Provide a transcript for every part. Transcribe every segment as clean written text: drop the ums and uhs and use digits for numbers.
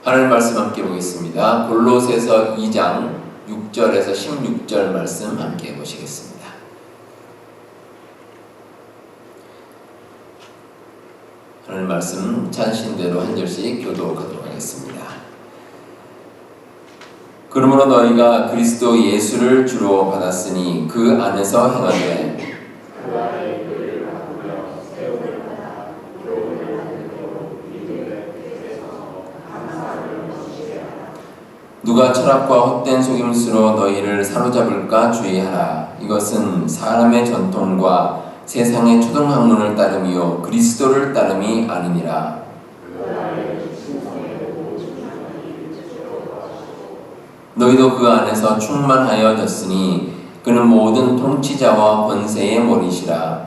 하나님 말씀 함께 보겠습니다. 골로새서 2장 6절에서 16절 말씀 함께 보시겠습니다. 하나님 말씀 찬신대로 한 절씩 교독하도록 하겠습니다. 그러므로 너희가 그리스도 예수를 주로 받았으니 그 안에서 행하되 누가 철학과 헛된 속임수로 너희를 사로잡을까 주의하라. 이것은 사람의 전통과 세상의 초등학문을 따름이요 그리스도를 따름이 아니니라. 너희도 그 안에서 충만하여졌으니 그는 모든 통치자와 권세의 머리시라.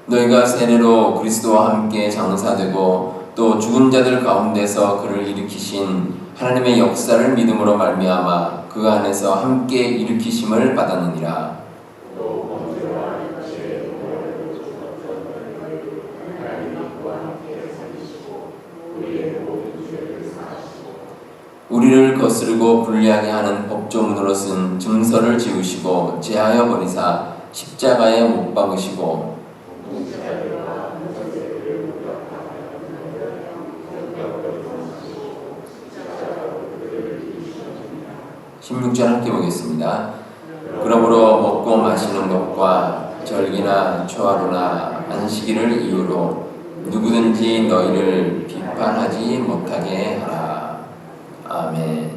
너희가 세례로 그리스도와 함께 장사되고 또 죽은 자들 가운데서 그를 일으키신 하나님의 역사를 믿음으로 말미암아 그 안에서 함께 일으키심을 받았느니라. 우리를 거스르고 불리하게 하는 법조문으로 쓴 증서를 지우시고 제하여 버리사 십자가에 못 박으시고 16절 함께 보겠습니다. 그러므로 먹고 마시는 것과 절기나 초하루나 안식일을 이유로 누구든지 너희를 비판하지 못하게 하라. 아멘.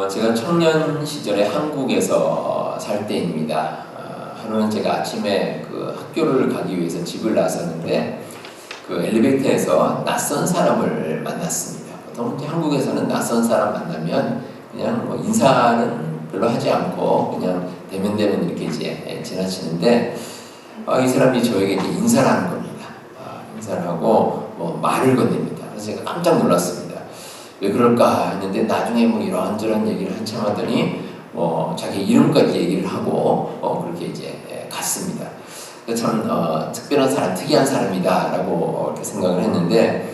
제가 청년 시절에 한국에서 살 때입니다. 하루는 제가 아침에 그 학교를 가기 위해서 집을 나섰는데 그 엘리베이터에서 낯선 사람을 만났습니다. 보통 한국에서는 낯선 사람 만나면 그냥 뭐 인사는 별로 하지 않고 그냥 대면 이렇게 이제 지나치는데 이 사람이 저에게 이제 인사를 하는 겁니다. 인사를 하고 뭐 말을 건넵니다. 그래서 제가 깜짝 놀랐습니다. 왜 그럴까 했는데 나중에 뭐 이런저런 얘기를 한참 하더니 뭐 자기 이름까지 얘기를 하고 그렇게 이제 갔습니다. 참 특별한 사람, 특이한 사람이다라고 이렇게 생각을 했는데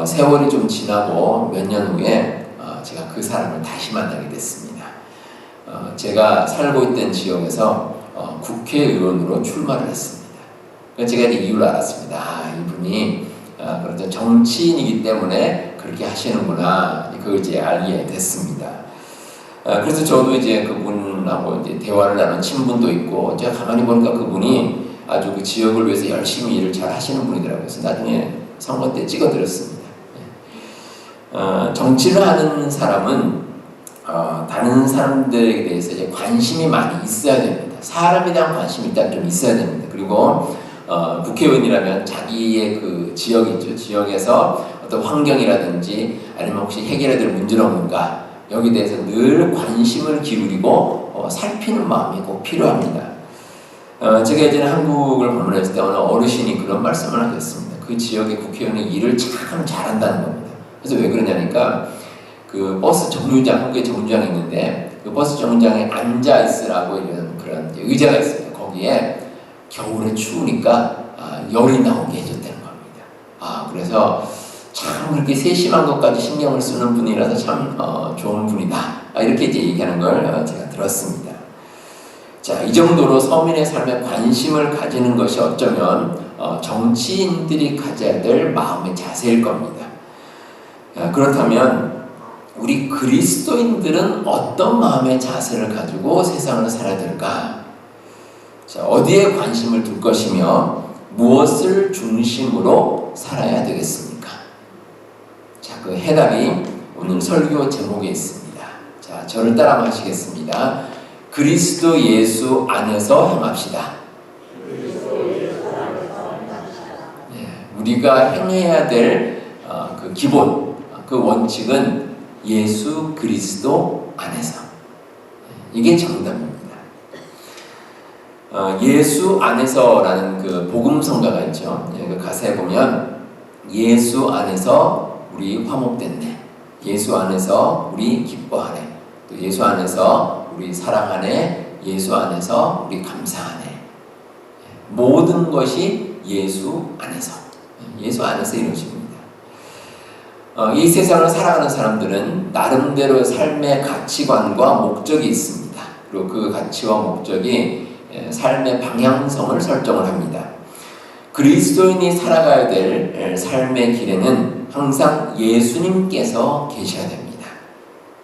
세월이 좀 지나고 몇 년 후에 제가 그 사람을 다시 만나게 됐습니다. 제가 살고 있던 지역에서 국회의원으로 출마를 했습니다. 제가 이제 이유를 알았습니다. 이분이 그런 정치인이기 때문에 그렇게 하시는구나. 그걸 이제 알게 됐습니다. 그래서 저도 이제 그분하고 이제 대화를 나눈 친분도 있고, 제가 가만히 보니까 그분이 아주 그 지역을 위해서 열심히 일을 잘 하시는 분이더라고요. 그래서 나중에 선거 때 찍어드렸습니다. 정치를 하는 사람은 다른 사람들에 대해서 이제 관심이 많이 있어야 됩니다. 사람에 대한 관심이 일단 좀 있어야 됩니다. 그리고 국회의원이라면 자기의 그 지역이죠. 지역에서 어떤 환경이라든지 아니면 혹시 해결해야 될 문제가 없는가, 여기에 대해서 늘 관심을 기울이고 살피는 마음이 꼭 필요합니다. 제가 예전에 한국을 방문했을 때 어느 어르신이 그런 말씀을 하셨습니다. 그 지역의 국회의원이 일을 참 잘한다는 겁니다. 그래서 왜 그러냐니까 그 버스 정류장, 한국에 정류장이 있는데 그 버스 정류장에 앉아 있으라고 이런 그런 의자가 있습니다. 거기에 겨울에 추우니까 열이 나오게 해줬다는 겁니다. 그래서 참 그렇게 세심한 것까지 신경을 쓰는 분이라서 참 좋은 분이다. 이렇게 이제 얘기하는 걸 제가 들었습니다. 자, 이 정도로 서민의 삶에 관심을 가지는 것이 어쩌면 정치인들이 가져야 될 마음의 자세일 겁니다. 그렇다면 우리 그리스도인들은 어떤 마음의 자세를 가지고 세상을 살아야 될까? 자, 어디에 관심을 둘 것이며 무엇을 중심으로 살아야 되겠습니까? 자, 그 해답이 오늘 설교 제목에 있습니다. 자, 저를 따라 마시겠습니다. 그리스도 예수 안에서 행합시다. 네, 우리가 행해야 될 그 기본, 그 원칙은 예수 그리스도 안에서. 이게 정답입니다. 예수 안에서라는 그 복음성가가 있죠. 그 가사에 보면 예수 안에서 우리 화목됐네. 예수 안에서 우리 기뻐하네. 또 예수 안에서 우리 사랑하네, 예수 안에서 우리 감사하네. 모든 것이 예수 안에서 이루어집니다. 이 세상을 살아가는 사람들은 나름대로 삶의 가치관과 목적이 있습니다. 그리고 그 가치와 목적이 삶의 방향성을 설정을 합니다. 그리스도인이 살아가야 될 삶의 길에는 항상 예수님께서 계셔야 됩니다.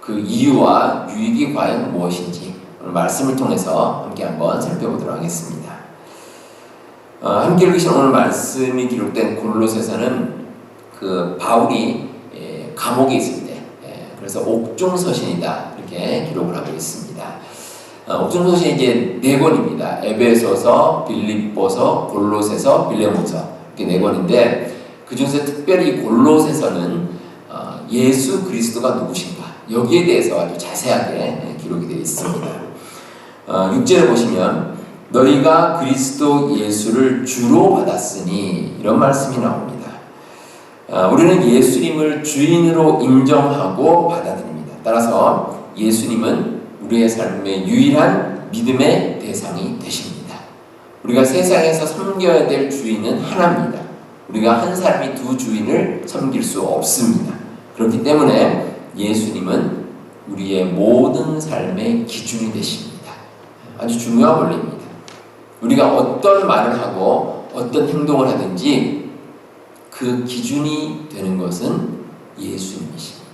그 이유와 유익이 과연 무엇인지 오늘 말씀을 통해서 함께 한번 살펴보도록 하겠습니다. 함께 읽으신 오늘 말씀이 기록된 골로새서는 그 바울이 감옥에 있을 때, 그래서 옥중서신이다 이렇게 기록을 하고 있습니다. 옥중서신이 이제 4권입니다. 에베소서, 빌립보서, 골로새서, 빌레몬서 이렇게 4권인데 그 중에서 특별히 골로새서는 예수 그리스도가 누구신가 여기에 대해서 아주 자세하게 기록이 되어 있습니다. 6절에 보시면 너희가 그리스도 예수를 주로 받았으니 이런 말씀이 나옵니다. 우리는 예수님을 주인으로 인정하고 받아들입니다. 따라서 예수님은 우리의 삶의 유일한 믿음의 대상이 되십니다. 우리가 세상에서 섬겨야 될 주인은 하나입니다. 우리가 한 사람이 두 주인을 섬길 수 없습니다. 그렇기 때문에 예수님은 우리의 모든 삶의 기준이 되십니다. 아주 중요한 원리입니다. 우리가 어떤 말을 하고 어떤 행동을 하든지 그 기준이 되는 것은 예수님이십니다.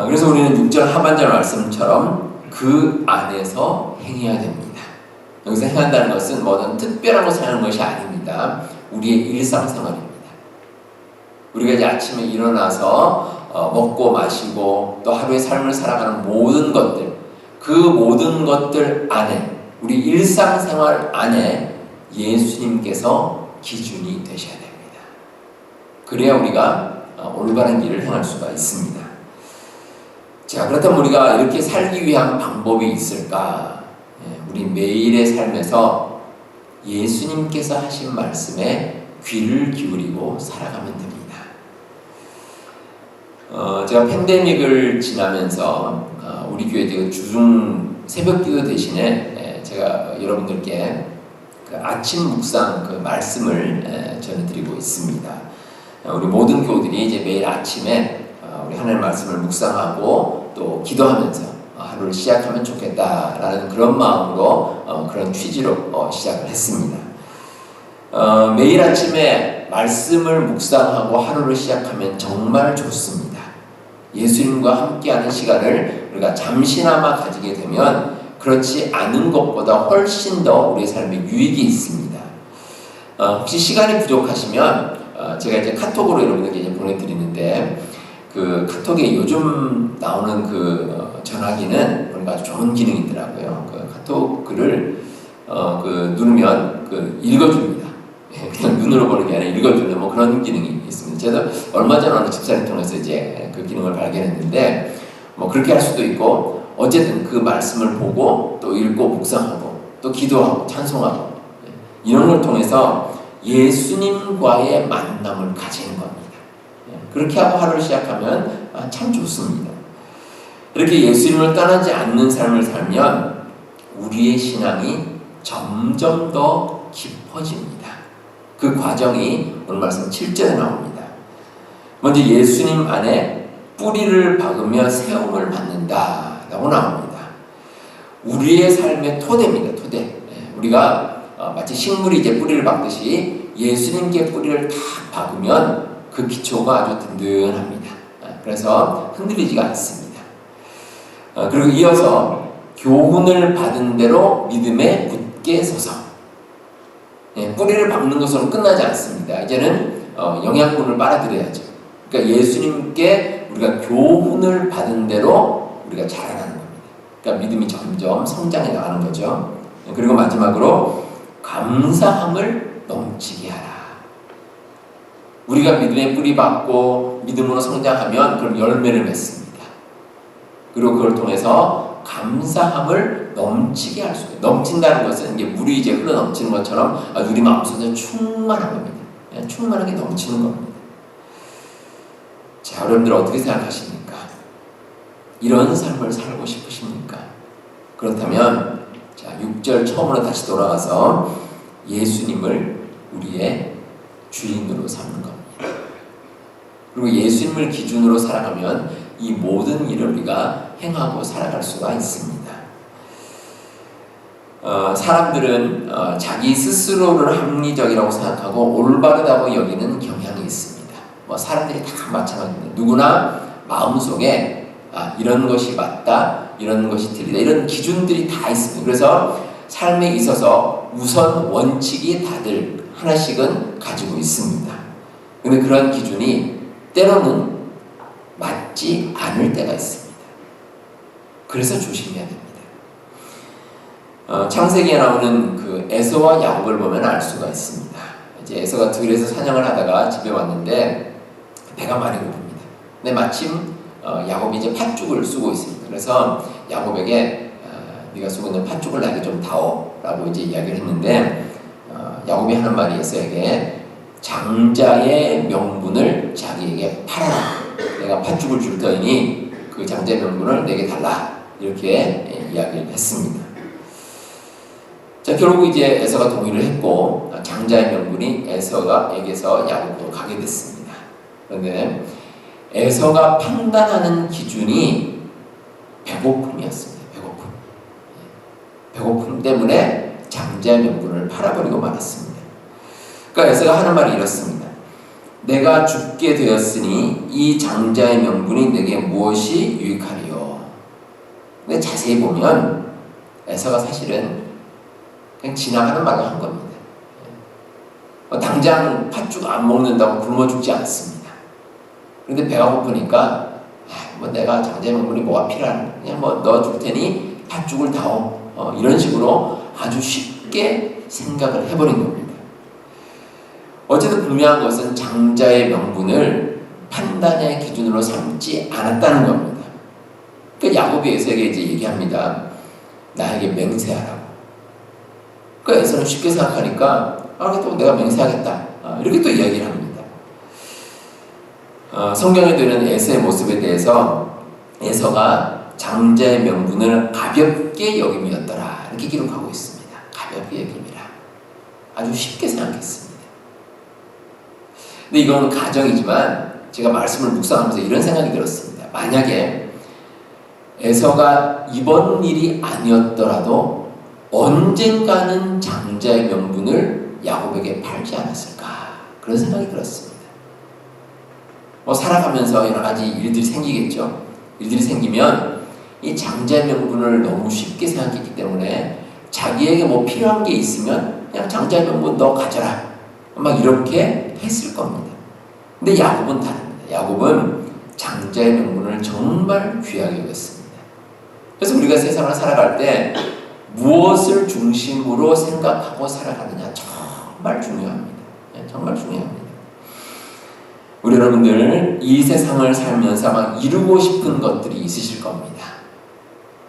그래서 우리는 6절 하반절 말씀처럼 그 안에서 행해야 됩니다. 여기서 행한다는 것은 뭐든 특별한 것을 하는 것이 아닙니다. 우리의 일상생활입니다. 우리가 이제 아침에 일어나서 먹고 마시고 또 하루의 삶을 살아가는 모든 것들, 그 모든 것들 안에 우리 일상생활 안에 예수님께서 기준이 되셔야 됩니다. 그래야 우리가 올바른 길을 행할 수가 있습니다. 자, 그렇다면 우리가 이렇게 살기 위한 방법이 있을까? 우리 매일의 삶에서 예수님께서 하신 말씀에 귀를 기울이고 살아가면 됩니다. 제가 팬데믹을 지나면서 우리 교회 주중 새벽기도 대신에 제가 여러분들께 그 아침 묵상 그 말씀을 전해드리고 있습니다. 우리 모든 교우들이 이제 매일 아침에 우리 하나님의 말씀을 묵상하고 또 기도하면서 하루를 시작하면 좋겠다라는 그런 마음으로 그런 취지로 시작을 했습니다. 매일 아침에 말씀을 묵상하고 하루를 시작하면 정말 좋습니다. 예수님과 함께하는 시간을 우리가 잠시나마 가지게 되면 그렇지 않은 것보다 훨씬 더 우리의 삶에 유익이 있습니다. 혹시 시간이 부족하시면 제가 이제 카톡으로 여러분들께 이제 보내드리는데 그 카톡에 요즘 나오는 그 전화기는 보니까 아주 좋은 기능이 있더라고요. 그 카톡 글을 누르면 읽어줍니다. 그냥 눈으로 보는 게 아니라 읽어주는 뭐 그런 기능이 있습니다. 제가 얼마 전에 어느 집사님 통해서 이제 그 기능을 발견했는데 뭐 그렇게 할 수도 있고 어쨌든 그 말씀을 보고 또 읽고 묵상하고 또 기도하고 찬송하고 이런 걸 통해서 예수님과의 만남을 가지는 겁니다. 그렇게 하고 하루를 시작하면 참 좋습니다. 이렇게 예수님을 떠나지 않는 삶을 살면 우리의 신앙이 점점 더 깊어집니다. 그 과정이 오늘 말씀 7절에 나옵니다. 먼저 예수님 안에 뿌리를 박으며 세움을 받는다 라고 나옵니다. 우리의 삶의 토대입니다. 토대. 우리가 마치 식물이 이제 뿌리를 박듯이 예수님께 뿌리를 탁 박으면 그 기초가 아주 든든합니다. 그래서 흔들리지가 않습니다. 그리고 이어서 교훈을 받은 대로 믿음에 굳게 서서 뿌리를 박는 것으로 끝나지 않습니다. 이제는 영양분을 빨아들여야죠. 그러니까 예수님께 우리가 교훈을 받은 대로 우리가 자라나는 겁니다. 그러니까 믿음이 점점 성장해 나가는 거죠. 그리고 마지막으로 감사함을 넘치게 하라. 우리가 믿음의 뿌리 받고 믿음으로 성장하면 그럼 열매를 맺습니다. 그리고 그걸 통해서 감사함을 넘치게 할 수 있어요. 넘친다는 것은 이게 물이 이제 흘러 넘치는 것처럼 우리 마음속에 충만한 겁니다. 충만하게 넘치는 겁니다. 자, 여러분들 어떻게 생각하십니까? 이런 삶을 살고 싶으십니까? 그렇다면 자, 6절 처음으로 다시 돌아가서 예수님을 우리의 주인으로 삼는 겁니다. 그리고 예수님을 기준으로 살아가면 이 모든 일을 우리가 행하고 살아갈 수가 있습니다. 사람들은 자기 스스로를 합리적이라고 생각하고 올바르다고 여기는 경향이 있습니다. 사람들이 다 마찬가지입니다. 누구나 마음속에 이런 것이 맞다, 이런 것이 틀리다, 이런 기준들이 다 있습니다. 그래서 삶에 있어서 우선 원칙이 다들 하나씩은 가지고 있습니다. 근데 그런 기준이 때로는 맞지 않을 때가 있습니다. 그래서 조심해야 됩니다. 창세기에 나오는 그 에서와 야곱을 보면 알 수가 있습니다. 이제 에서가 들에서 사냥을 하다가 집에 왔는데 배가 많이 고픕니다. 근데 마침 야곱이 이제 팥죽을 쓰고 있습니다. 그래서 야곱에게 네가 쓰고 있는 팥죽을 나에게 좀 다오라고 이제 이야기를 했는데 야곱이 하는 말이 에서에게 장자의 명분을 자기에게 팔아라. 내가 팥죽을 줄 터이니 그 장자의 명분을 내게 달라. 이렇게 이야기를 했습니다. 자, 결국 이제 에서가 동의를 했고 장자의 명분이 에서에게서 야곱으로 가게 됐습니다. 그런데 에서가 판단하는 기준이 배고픔이었습니다. 배고픔 때문에 장자의 명분을 팔아버리고 말았습니다. 그러니까 에서가 하는 말이 이렇습니다. 내가 죽게 되었으니 이 장자의 명분이 내게 무엇이 유익하리요. 근데 자세히 보면 에서가 사실은 그냥 지나가는 말을 한 겁니다. 당장 팥죽 안 먹는다고 굶어 죽지 않습니다. 그런데 배가 고프니까 내가 장자의 명분이 뭐가 필요하냐, 그냥 너 줄 테니 팥죽을 다오. 이런 식으로 아주 쉽게 생각을 해버린 겁니다. 어쨌든 분명한 것은 장자의 명분을 판단의 기준으로 삼지 않았다는 겁니다. 그러니까 야곱이 에서에게 이제 얘기합니다. 나에게 맹세하라고. 그러니까 에서는 쉽게 생각하니까 또 내가 맹세하겠다. 이렇게 또 이야기를 합니다. 성경에 되는 에서의 모습에 대해서 에서가 장자의 명분을 가볍게 여김이었더라. 이렇게 기록하고 있습니다. 가볍게 여김이라. 아주 쉽게 생각했습니다. 근데 이건 가정이지만 제가 말씀을 묵상하면서 이런 생각이 들었습니다. 만약에 에서가 이번 일이 아니었더라도 언젠가는 장자의 명분을 야곱에게 팔지 않았을까, 그런 생각이 들었습니다. 살아가면서 여러 가지 일들이 생기겠죠. 일들이 생기면 이 장자의 명분을 너무 쉽게 생각했기 때문에 자기에게 필요한 게 있으면 그냥 장자의 명분 너 가져라, 막 이렇게 했을 겁니다. 근데 야곱은 다릅니다. 야곱은 장자의 명분을 정말 귀하게 여겼습니다. 그래서 우리가 세상을 살아갈 때 무엇을 중심으로 생각하고 살아가느냐 정말 중요합니다. 정말 중요합니다. 우리 여러분들 이 세상을 살면서 아마 이루고 싶은 것들이 있으실 겁니다.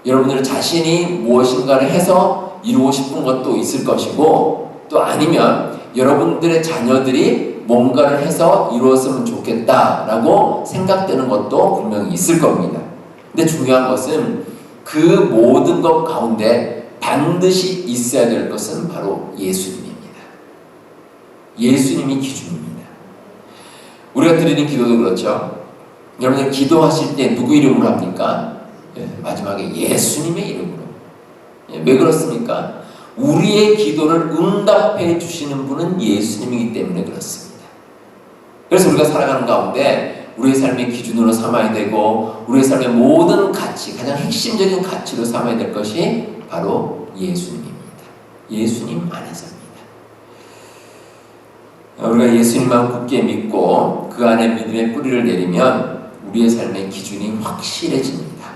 여러분들 자신이 무엇인가를 해서 이루고 싶은 것도 있을 것이고, 또 아니면 여러분들의 자녀들이 뭔가를 해서 이루었으면 좋겠다라고 생각되는 것도 분명히 있을 겁니다. 근데 중요한 것은 그 모든 것 가운데 반드시 있어야 될 것은 바로 예수님입니다. 예수님이 기준입니다. 우리가 드리는 기도도 그렇죠. 여러분들 기도하실 때 누구 이름으로 합니까? 마지막에 예수님의 이름으로. 왜 그렇습니까? 우리의 기도를 응답해 주시는 분은 예수님이기 때문에 그렇습니다. 그래서 우리가 살아가는 가운데 우리의 삶의 기준으로 삼아야 되고, 우리의 삶의 모든 가치, 가장 핵심적인 가치로 삼아야 될 것이 바로 예수님입니다. 예수님 안에서입니다. 우리가 예수님만 굳게 믿고 그 안에 믿음의 뿌리를 내리면 우리의 삶의 기준이 확실해집니다.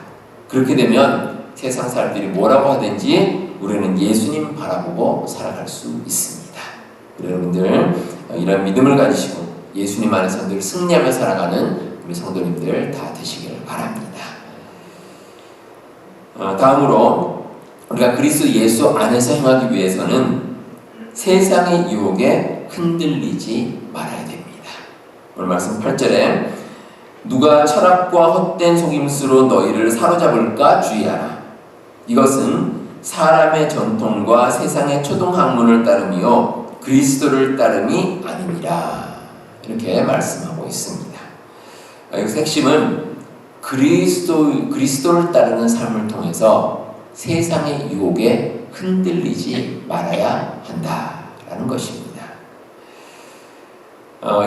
그렇게 되면 세상 사람들이 뭐라고 하든지 우리는 예수님 바라보고 살아갈 수 있습니다. 여러분들 이런 믿음을 가지시고 예수님 안에서 늘 승리하며 살아가는 우리 성도님들 다 되시길 바랍니다. 다음으로 우리가 그리스도 예수 안에서 행하기 위해서는 세상의 유혹에 흔들리지 말아야 됩니다. 오늘 말씀 8절에 누가 철학과 헛된 속임수로 너희를 사로잡을까 주의하라. 이것은 사람의 전통과 세상의 초등학문을 따름이요 그리스도를 따름이 아니니라. 이렇게 말씀하고 있습니다. 여기서 핵심은 그리스도를 따르는 삶을 통해서 세상의 유혹에 흔들리지 말아야 한다라는 것입니다.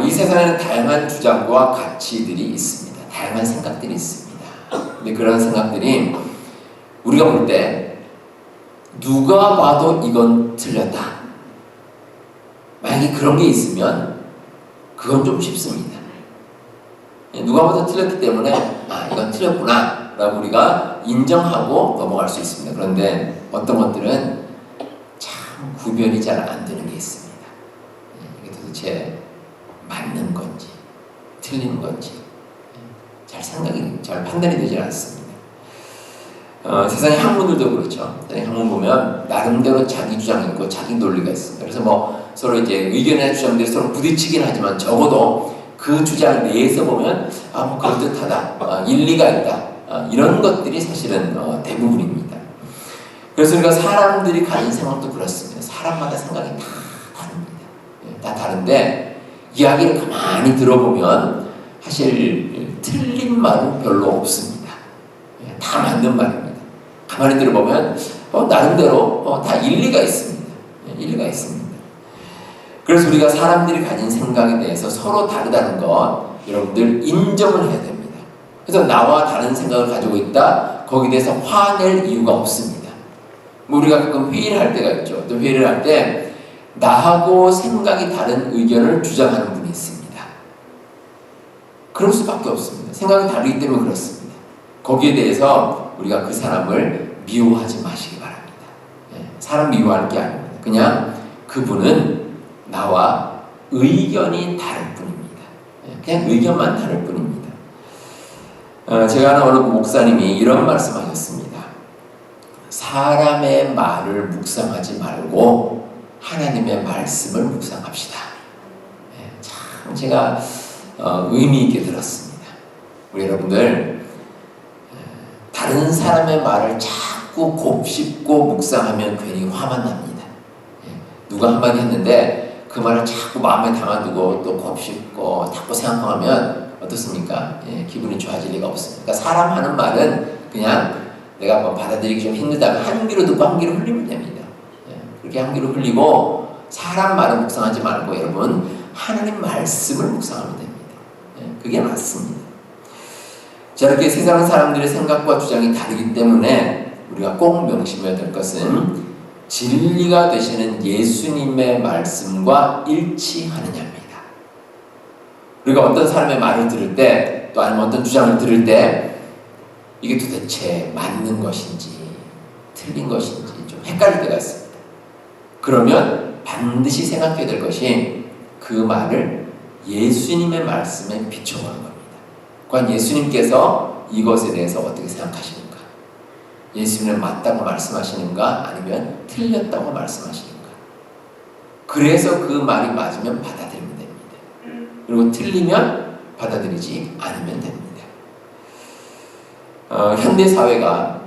이 세상에는 다양한 주장과 가치들이 있습니다. 다양한 생각들이 있습니다. 근데 그런 생각들이 우리가 볼 때 누가 봐도 이건 틀렸다. 만약에 그런 게 있으면 그건 좀 쉽습니다. 누가 봐도 틀렸기 때문에 이건 틀렸구나 라고 우리가 인정하고 넘어갈 수 있습니다. 그런데 어떤 것들은 참 구별이 잘 안 되는 게 있습니다. 이게 도대체 맞는 건지 틀린 건지 잘 판단이 되질 않습니다. 세상의 학문들도 그렇죠. 세상의 학문 보면 나름대로 자기 주장이 있고 자기 논리가 있습니다. 그래서 서로 이제 의견이나 주장들이 서로 부딪히긴 하지만 적어도 그 주장 내에서 보면 그럴듯하다, 일리가 있다, 이런 것들이 사실은 대부분입니다. 그래서 우리가 사람들이 가진 생각도 그렇습니다. 사람마다 생각이 다 다릅니다. 다 다른데 이야기를 가만히 들어보면 사실 틀린 말은 별로 없습니다. 다 맞는 말입니다. 가만히 들어보면 나름대로 다 일리가 있습니다. 일리가 있습니다. 그래서 우리가 사람들이 가진 생각에 대해서 서로 다르다는 것 여러분들 인정을 해야 됩니다. 그래서 나와 다른 생각을 가지고 있다, 거기에 대해서 화낼 이유가 없습니다. 우리가 가끔 회의를 할 때가 있죠. 또 회의를 할 때 나하고 생각이 다른 의견을 주장하는 분이 있습니다. 그럴 수밖에 없습니다. 생각이 다르기 때문에 그렇습니다. 거기에 대해서 우리가 그 사람을 미워하지 마시기 바랍니다. 사람 미워할 게 아닙니다. 그냥 그분은 나와 의견이 다를 뿐입니다. 그냥 의견만 다를 뿐입니다. 제가 아는 어느 목사님이 이런 말씀하셨습니다. 사람의 말을 묵상하지 말고 하나님의 말씀을 묵상합시다. 참 제가 의미 있게 들었습니다. 우리 여러분들 다른 사람의 말을 자꾸 곱씹고 묵상하면 괜히 화만 납니다. 누가 한마디 했는데 그 말을 자꾸 마음에 담아두고 또 곱씹고 자꾸 생각하면 어떻습니까? 기분이 좋아질 리가 없습니다. 그러니까 사람 하는 말은 그냥 내가 받아들이기 좀 힘들다면 한 귀로 듣고 한 귀로 흘리면 됩니다. 그렇게 한 귀로 흘리고 사람 말을 묵상하지 말고 여러분 하나님 말씀을 묵상하면 됩니다. 그게 맞습니다. 저렇게 세상 사람들의 생각과 주장이 다르기 때문에 우리가 꼭 명심해야 될 것은 진리가 되시는 예수님의 말씀과 일치하느냐입니다. 우리가 어떤 사람의 말을 들을 때, 또 아니면 어떤 주장을 들을 때 이게 도대체 맞는 것인지 틀린 것인지 좀 헷갈릴 때가 있습니다. 그러면 반드시 생각해야 될 것이 그 말을 예수님의 말씀에 비춰보는 겁니다. 과연 예수님께서 이것에 대해서 어떻게 생각하시는가? 예수님은 맞다고 말씀하시는가? 아니면 틀렸다고 말씀하시는가? 그래서 그 말이 맞으면 받아들이면 됩니다. 그리고 틀리면 받아들이지 않으면 됩니다. 현대 사회가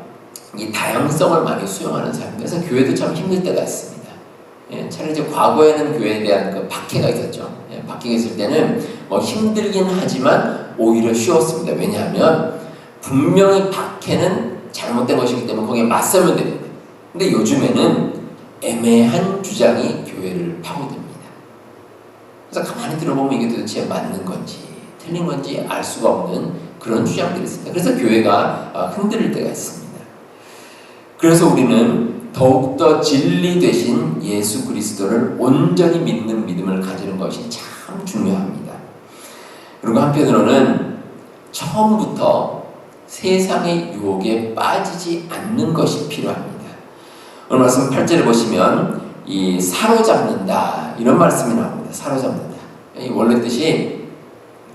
이 다양성을 많이 수용하는 삶이라서 교회도 참 힘들 때가 있습니다. 차라리 이제 과거에는 교회에 대한 그 박해가 있었죠. 박해가 있을 때는 힘들긴 하지만 오히려 쉬웠습니다. 왜냐하면 분명히 박해는 잘못된 것이기 때문에 거기에 맞서면 됩니다. 근데 요즘에는 애매한 주장이 교회를 파고듭니다. 그래서 가만히 들어보면 이게 도대체 맞는 건지 틀린 건지 알 수가 없는 그런 주장들이 있습니다. 그래서 교회가 흔들릴 때가 있습니다. 그래서 우리는 더욱더 진리 되신 예수 그리스도를 온전히 믿는 믿음을 가지는 것이 참 중요합니다. 그리고 한편으로는 처음부터 세상의 유혹에 빠지지 않는 것이 필요합니다. 오늘 말씀 8절을 보시면 이 사로잡는다 이런 말씀이 나옵니다. 사로잡는다. 이 원래 뜻이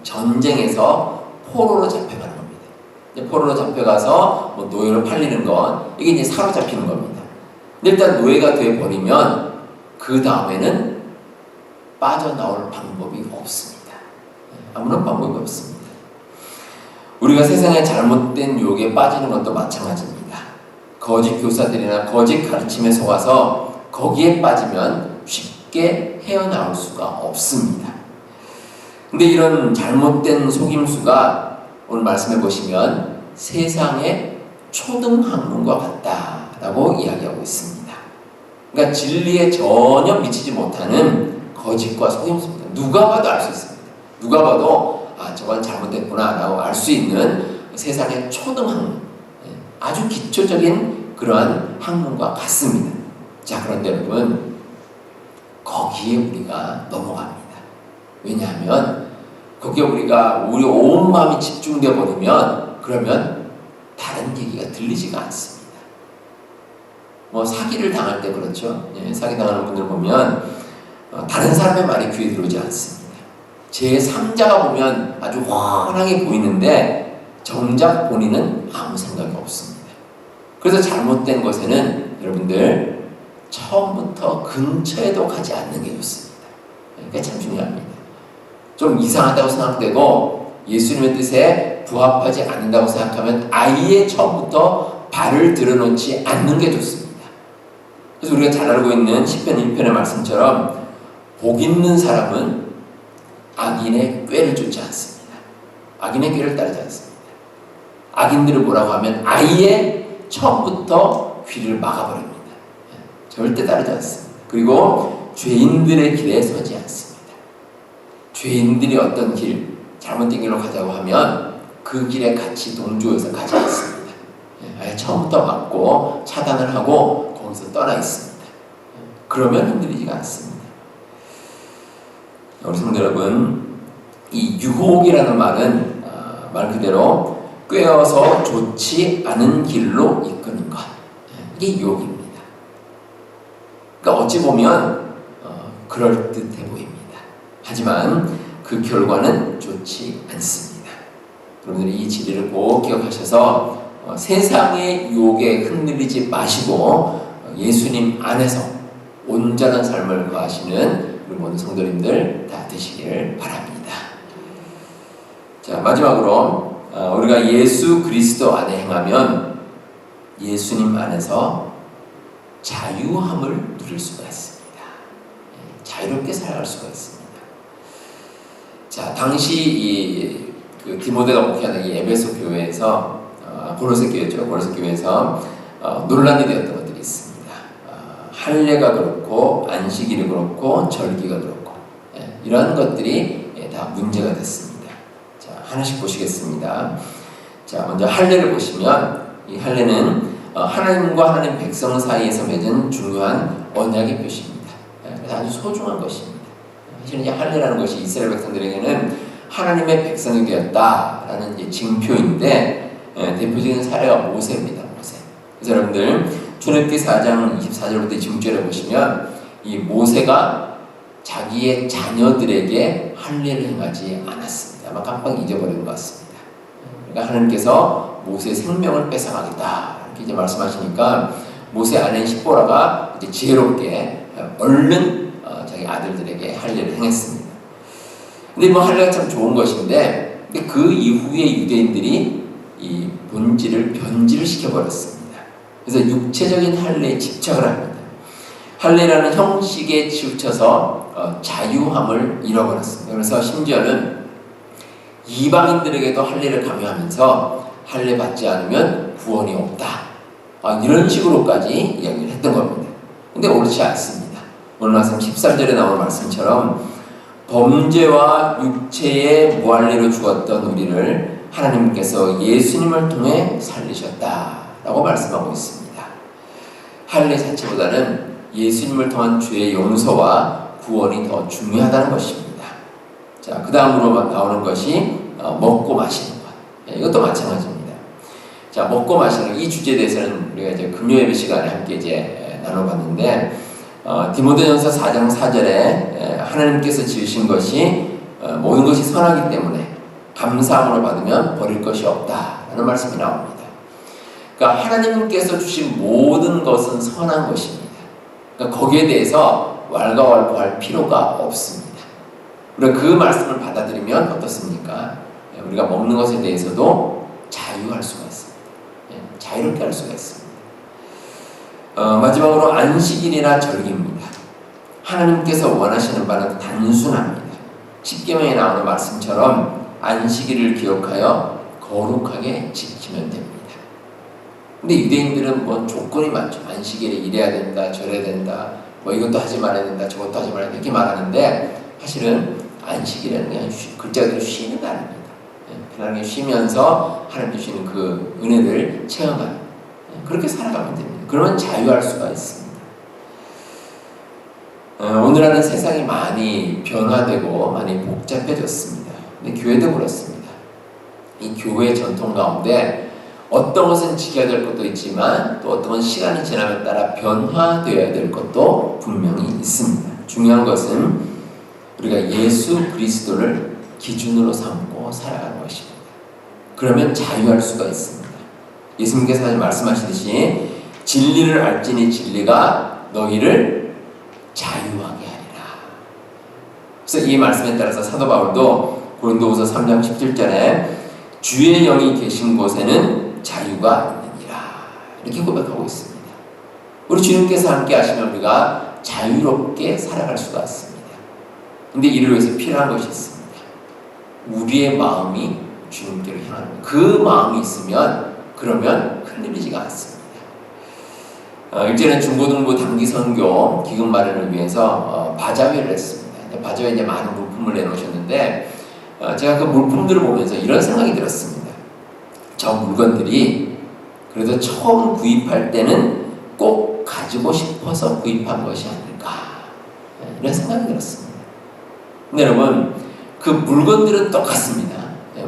전쟁에서 포로로 잡혀가는 겁니다. 포로로 잡혀가서 노예로 팔리는 건 이게 이제 사로잡히는 겁니다. 근데 일단 노예가 되어버리면 그 다음에는 빠져나올 방법이 없습니다. 아무런 방법이 없습니다. 우리가 세상의 잘못된 유혹에 빠지는 것도 마찬가지입니다. 거짓 교사들이나 거짓 가르침에 속아서 거기에 빠지면 쉽게 헤어나올 수가 없습니다. 근데 이런 잘못된 속임수가 오늘 말씀해 보시면 세상의 초등학문과 같다라고 이야기하고 있습니다. 그러니까 진리에 전혀 미치지 못하는 거짓과 속임수입니다. 누가 봐도 알 수 있습니다. 누가 봐도 저건 잘못됐구나 라고 알 수 있는 세상의 초등학문, 아주 기초적인 그러한 학문과 같습니다. 자, 그런데 여러분, 거기에 우리가 넘어갑니다. 왜냐하면 거기에 우리 온 마음이 집중되어 버리면 그러면 다른 얘기가 들리지가 않습니다. 사기를 당할 때 그렇죠. 사기 당하는 분들 보면 다른 사람의 말이 귀에 들어오지 않습니다. 제3자가 보면 아주 훤하게 보이는데 정작 본인은 아무 생각이 없습니다. 그래서 잘못된 것에는 여러분들 처음부터 근처에도 가지 않는 게 좋습니다. 그러니까 참 중요합니다. 좀 이상하다고 생각되고 예수님의 뜻에 부합하지 않는다고 생각하면 아예 처음부터 발을 들여놓지 않는 게 좋습니다. 그래서 우리가 잘 알고 있는 시편 1편의 말씀처럼 복 있는 사람은 악인의 꾀를 쫓지 않습니다. 악인의 꾀를 따르지 않습니다. 악인들을 뭐라고 하면 아예 처음부터 귀를 막아버립니다. 절대 따르지 않습니다. 그리고 죄인들의 길에 서지 않습니다. 죄인들이 어떤 길, 잘못된 길로 가자고 하면 그 길에 같이 동조해서 가지 않습니다. 아예 처음부터 막고 차단을 하고 거기서 떠나 있습니다. 그러면 흔들리지가 않습니다. 우리 성도 여러분, 이 유혹이라는 말은 말 그대로 꿰어서 좋지 않은 길로 이끄는 것, 이게 유혹입니다. 그러니까 어찌 보면 그럴듯해 보입니다. 하지만 그 결과는 좋지 않습니다. 여러분들이 이 진리를 꼭 기억하셔서 세상의 유혹에 흔들리지 마시고 예수님 안에서 온전한 삶을 거하시는 우리 모든 성도님들 다 되시길 바랍니다. 자, 마지막으로 우리가 예수 그리스도 안에 행하면 예수님 안에서 자유함을 누릴 수가 있습니다. 자유롭게 살아갈 수가 있습니다. 자, 당시 그 디모데가 목회하는 이 에베소 교회에서 고로새 교회죠. 고로새 교회에서 논란이 되었던 것들이 있습니다. 할례가 그렇고 안식일이 그렇고 절기가 그렇고 이런 것들이 다 문제가 됐습니다. 자, 하나씩 보시겠습니다. 자, 먼저 할례를 보시면 이 할례는 하나님과 하나님 백성 사이에서 맺은 중요한 언약의 표시입니다. 그래서 아주 소중한 것입니다. 사실 이제 할례라는 것이 이스라엘 백성들에게는 하나님의 백성이 되었다라는 이제 징표인데 대표적인 사례가 모세입니다. 모세. 그래서 여러분들 출애굽기 4장 24절부터 26절에 보시면 이 모세가 자기의 자녀들에게 할례를 행하지 않았습니다. 아마 깜빡 잊어버린 것 같습니다. 그러니까 하나님께서 모세의 생명을 뺏어가겠다 이렇게 이제 말씀하시니까 모세 아내인 십보라가 이제 지혜롭게 얼른 자기 아들들에게 할례를 행했습니다. 근데 할례가 참 좋은 것인데, 근데 그 이후에 유대인들이 이 본질을 변질을 시켜버렸습니다. 그래서 육체적인 할례에 집착을 합니다. 할례라는 형식에 치우쳐서 자유함을 잃어버렸습니다. 그래서 심지어는 이방인들에게도 할례를 강요하면서 할례 받지 않으면 구원이 없다. 이런 식으로까지 이야기를 했던 겁니다. 근데 옳지 않습니다. 오늘 말씀 13절에 나오는 말씀처럼 범죄와 육체의 무할례로 죽었던 우리를 하나님께서 예수님을 통해 살리셨다라고 말씀하고 있습니다. 할례 자체보다는 예수님을 통한 죄의 용서와 구원이 더 중요하다는 것입니다. 자, 그 다음으로 나오는 것이 먹고 마시는 것. 이것도 마찬가지입니다. 자, 먹고 마시는 이 주제에 대해서는 우리가 이제 금요예배 시간에 함께 이제 나눠봤는데, 디모데전서 4장 4절에 하나님께서 지으신 것이 모든 것이 선하기 때문에 감사함으로 받으면 버릴 것이 없다라는 말씀이 나옵니다. 그러니까 하나님께서 주신 모든 것은 선한 것입니다. 그러니까 거기에 대해서 왈가왈부할 필요가 없습니다. 우리가 그 말씀을 받아들이면 어떻습니까? 우리가 먹는 것에 대해서도 자유할 수가 있습니다. 자유롭게 할 수가 있습니다. 마지막으로 안식일이나 절기입니다. 하나님께서 원하시는 바는 단순합니다. 십계명에 나오는 말씀처럼 안식일을 기억하여 거룩하게 지키면 됩니다. 근데 유대인들은 뭐 조건이 많죠. 안식일에 이래야 된다, 저래야 된다, 뭐 이것도 하지 말아야 된다, 저것도 하지 말아야 된다 이렇게 말하는데 사실은 안식일은 그냥 글자 그대로 쉬는 날입니다. 편안하게 쉬면서 하나님 주시는 그 은혜를 체험하는 그렇게 살아가면 됩니다. 그러면 자유할 수가 있습니다. 오늘날은 세상이 많이 변화되고 많이 복잡해졌습니다. 근데 교회도 그렇습니다. 이 교회 전통 가운데 어떤 것은 지켜야 될 것도 있지만 또 어떤 건 시간이 지남에 따라 변화되어야 될 것도 분명히 있습니다. 중요한 것은 우리가 예수 그리스도를 기준으로 삼고 살아가는 것입니다. 그러면 자유할 수가 있습니다. 예수님께서 말씀하시듯이 진리를 알지니 진리가 너희를 자유하게 하리라. 그래서 이 말씀에 따라서 사도 바울도 고린도후서 3장 17절에 주의 영이 계신 곳에는 자유가 있느니라 이렇게 고백하고 있습니다. 우리 주님께서 함께 하시면 우리가 자유롭게 살아갈 수가 있습니다. 근데 이를 위해서 필요한 것이 있습니다. 우리의 마음이 주님께로 향하는 것. 그 마음이 있으면 그러면 흔들리지가 않습니다. 일전에 중고등부 단기 선교 기금 마련을 위해서 바자회를 했습니다. 바자회에 이제 많은 물품을 내놓으셨는데 제가 그 물품들을 보면서 이런 생각이 들었습니다. 저 물건들이 그래도 처음 구입할 때는 꼭 가지고 싶어서 구입한 것이 아닐까 이런 생각이 들었습니다. 근데 여러분 그 물건들은 똑같습니다.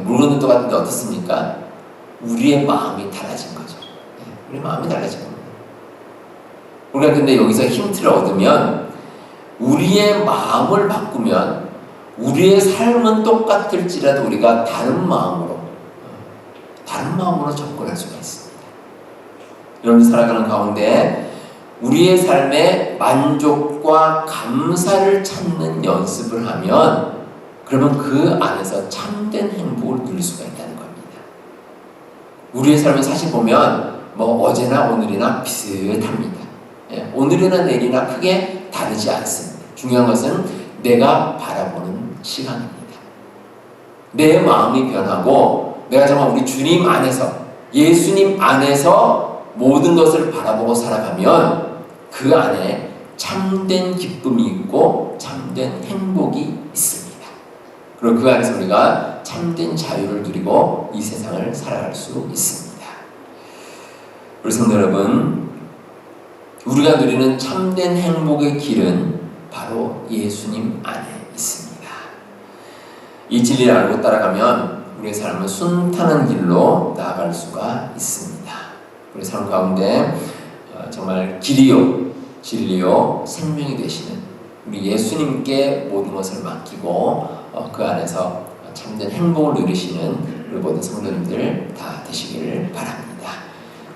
물건은 똑같은데 어떻습니까? 우리의 마음이 달라진 거죠. 우리 마음이 달라진 겁니다. 우리가 근데 여기서 힌트를 얻으면 우리의 마음을 바꾸면 우리의 삶은 똑같을지라도 우리가 다른 마음으로 접근할 수가 있습니다. 여러분 살아가는 가운데 우리의 삶에 만족과 감사를 찾는 연습을 하면 그러면 그 안에서 참된 행복을 누릴 수가 있다는 겁니다. 우리의 삶을 사실 보면 뭐 어제나 오늘이나 비슷합니다. 오늘이나 내일이나 크게 다르지 않습니다. 중요한 것은 내가 바라보는 시간입니다. 내 마음이 변하고 내가 정말 우리 주님 안에서 예수님 안에서 모든 것을 바라보고 살아가면 그 안에 참된 기쁨이 있고 참된 행복이 있습니다. 그리고 그 안에서 우리가 참된 자유를 누리고 이 세상을 살아갈 수 있습니다. 우리 성도 여러분, 우리가 누리는 참된 행복의 길은 바로 예수님 안에 있습니다. 이 진리를 알고 따라가면 우리의 삶은 순탄한 길로 나아갈 수가 있습니다. 우리 삶 가운데 정말 길이요, 진리요, 생명이 되시는 우리 예수님께 모든 것을 맡기고 그 안에서 참된 행복을 누리시는 우리 모든 성도님들 다 되시기를 바랍니다.